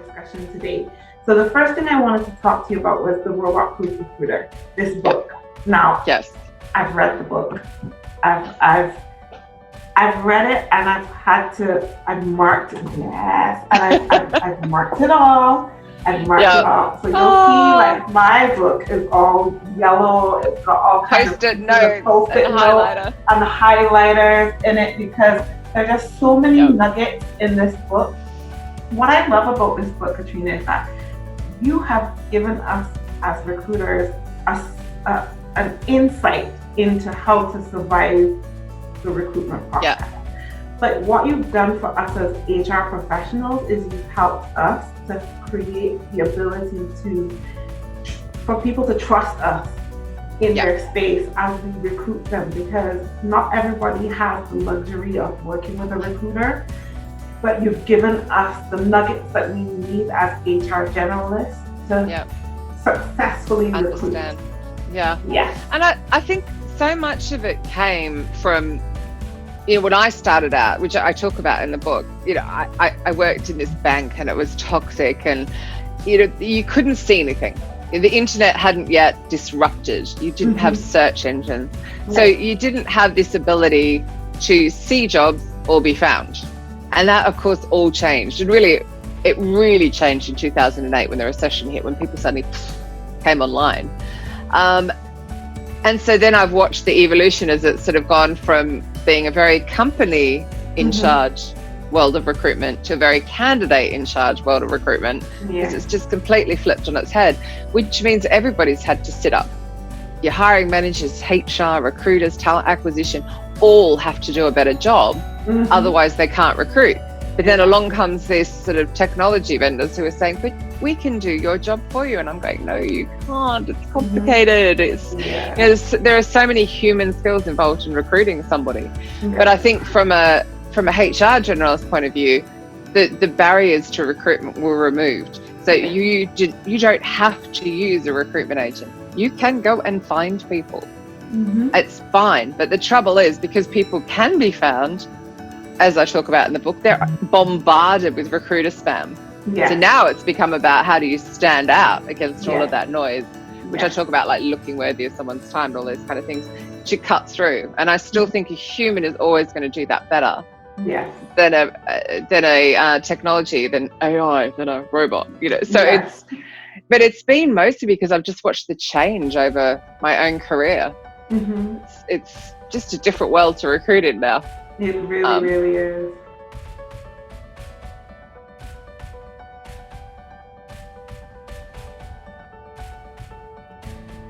discussion today. So the first thing I wanted to talk to you about was the Robot Proof Recruiter, this book. Now, yes, I've read the book. I've read it, and I've marked it, yes, and I've marked it all. I've marked it all. So you'll see, like, my book is all yellow. It's got all kinds of post-it notes post-it and notes and highlighters in it, because there are just so many nuggets in this book. What I love about this book, Katrina, is that you have given us as recruiters an insight into how to survive the recruitment process. Yeah. But what you've done for us as HR professionals is you've helped us to create the ability for people to trust us in their space as we recruit them, because not everybody has the luxury of working with a recruiter, but you've given us the nuggets that we need as HR generalists to successfully understand. Recruit. Yeah. Yes. And I think so much of it came from, when I started out, which I talk about in the book, I worked in this bank and it was toxic, and, you couldn't see anything. The internet hadn't yet disrupted. You didn't have search engines. So you didn't have this ability to see jobs or be found. And that, of course, all changed. And it really changed in 2008 when the recession hit, when people suddenly came online. And so then I've watched the evolution as it's sort of gone from being a very company in charge world of recruitment to a very candidate in charge world of recruitment. Because it's just completely flipped on its head, which means everybody's had to sit up. Your hiring managers, HR, recruiters, talent acquisition, all have to do a better job. Otherwise they can't recruit. But then along comes this sort of technology vendors who are saying, but we can do your job for you. And I'm going, no, you can't. It's complicated. There are so many human skills involved in recruiting somebody. But I think from a HR generalist point of view, the barriers to recruitment were removed. So you don't have to use a recruitment agent. You can go and find people. It's fine. But the trouble is, because people can be found, as I talk about in the book, they're bombarded with recruiter spam. So now it's become about how do you stand out against all of that noise, which I talk about, like looking worthy of someone's time and all those kind of things, to cut through. And I still think a human is always going to do that better than a technology, than AI, than a robot. So but it's been mostly because I've just watched the change over my own career. It's just a different world to recruit in now. It really is.